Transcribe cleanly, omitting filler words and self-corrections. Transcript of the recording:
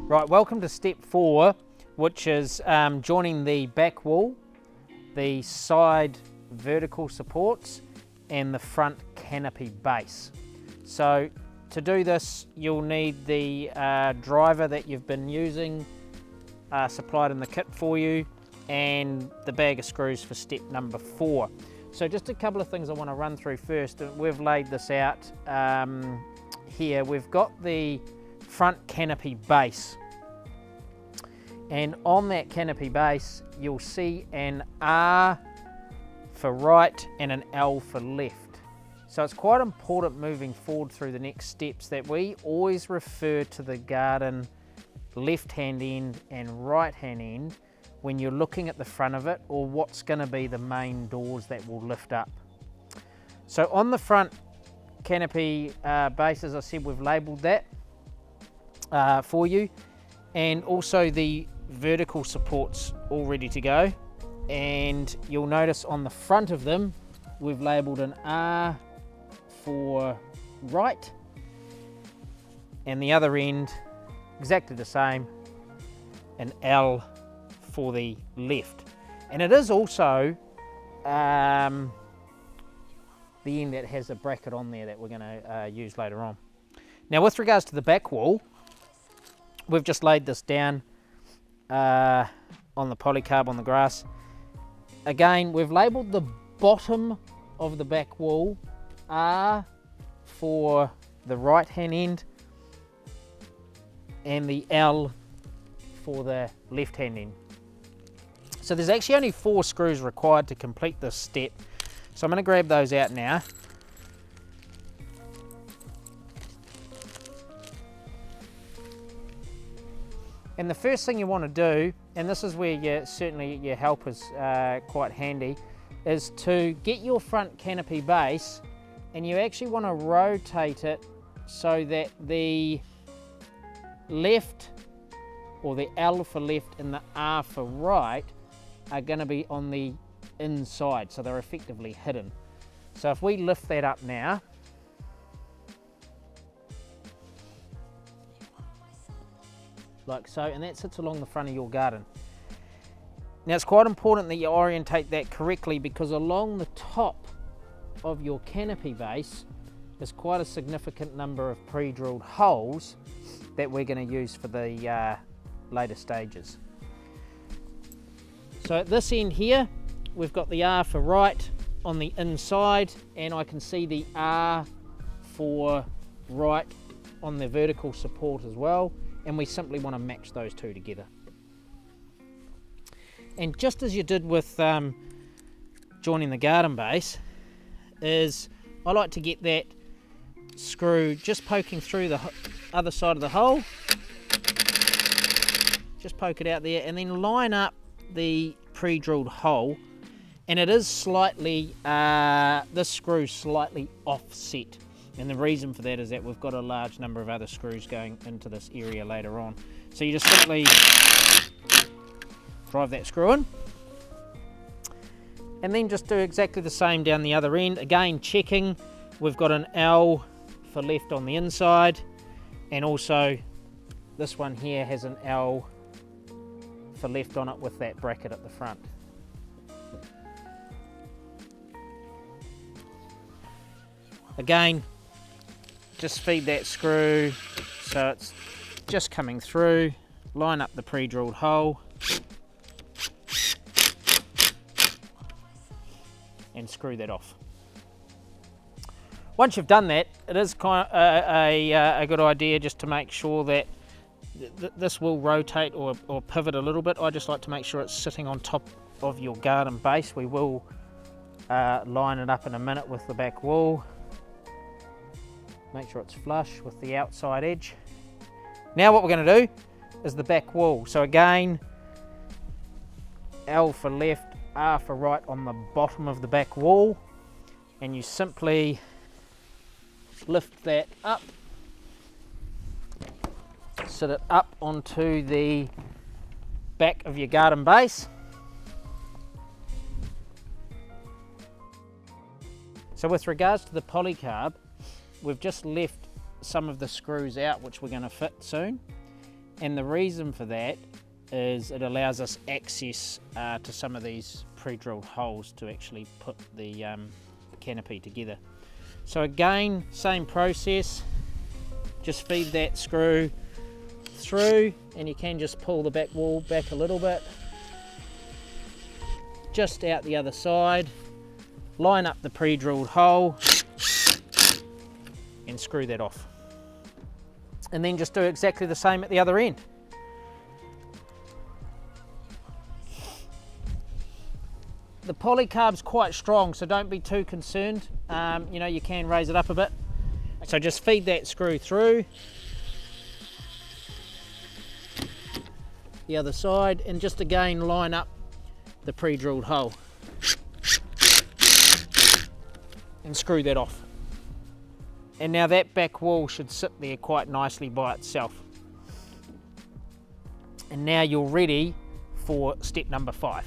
Right, welcome to step 4, which is joining the back wall, the side vertical supports and the front canopy base. So to do this, you'll need the driver that you've been using supplied in the kit for you, and the bag of screws for step number 4. So just a couple of things I want to run through first. We've laid this out here. We've got the front canopy base, and on that canopy base you'll see an R for right and an L for left. So it's quite important moving forward through the next steps that we always refer to the garden left hand end and right hand end when you're looking at the front of it, or what's going to be the main doors that will lift up. So on the front canopy base, as I said, we've labelled that for you, and also the vertical supports all ready to go. And you'll notice on the front of them we've labelled an R for right, and the other end exactly the same, an L for the left. And it is also the end that has a bracket on there that we're going to use later on. Now with regards to the back wall, we've just laid this down on the polycarb on the grass. Again, we've labelled the bottom of the back wall R for the right hand end and the L for the left hand end. So there's actually only 4 screws required to complete this step. So I'm going to grab those out now. And the first thing you want to do, and this is where certainly your help is quite handy, is to get your front canopy base, and you actually want to rotate it so that the left, or the L for left and the R for right, are going to be on the inside, so they're effectively hidden. So if we lift that up now, like so, and that sits along the front of your garden. Now it's quite important that you orientate that correctly, because along the top of your canopy base is quite a significant number of pre-drilled holes that we're going to use for the later stages. So at this end here, we've got the R for right on the inside, and I can see the R for right on the vertical support as well, and we simply want to match those two together. And just as you did with joining the garden base, is I like to get that screw just poking through the other side of the hole, just poke it out there, and then line up the pre-drilled hole. And it is slightly, this screw slightly offset, and the reason for that is that we've got a large number of other screws going into this area later on. So you just simply drive that screw in, and then just do exactly the same down the other end. Again, checking we've got an L for left on the inside, and also this one here has an L for left on it with that bracket at the front. Again, just feed that screw so it's just coming through, line up the pre-drilled hole, and screw that off. Once you've done that, it is kind of a good idea just to make sure that this will rotate or pivot a little bit. I just like to make sure it's sitting on top of your garden base. We will line it up in a minute with the back wall. Make sure it's flush with the outside edge. Now what we're going to do is the back wall. So again, L for left, R for right on the bottom of the back wall, and you simply lift that up, sit it up onto the back of your garden base. So with regards to the polycarb, we've just left some of the screws out which we're going to fit soon, And the reason for that is it allows us access to some of these pre-drilled holes to actually put the canopy together. So again, same process, just feed that screw through, and you can just pull the back wall back a little bit, just out the other side, line up the pre-drilled hole and screw that off. And then just do exactly the same at the other end. The polycarb's quite strong, so don't be too concerned. You know, you can raise it up a bit. So just feed that screw through the other side, and just again line up the pre-drilled hole and screw that off. And now that back wall should sit there quite nicely by itself. And now you're ready for step number 5.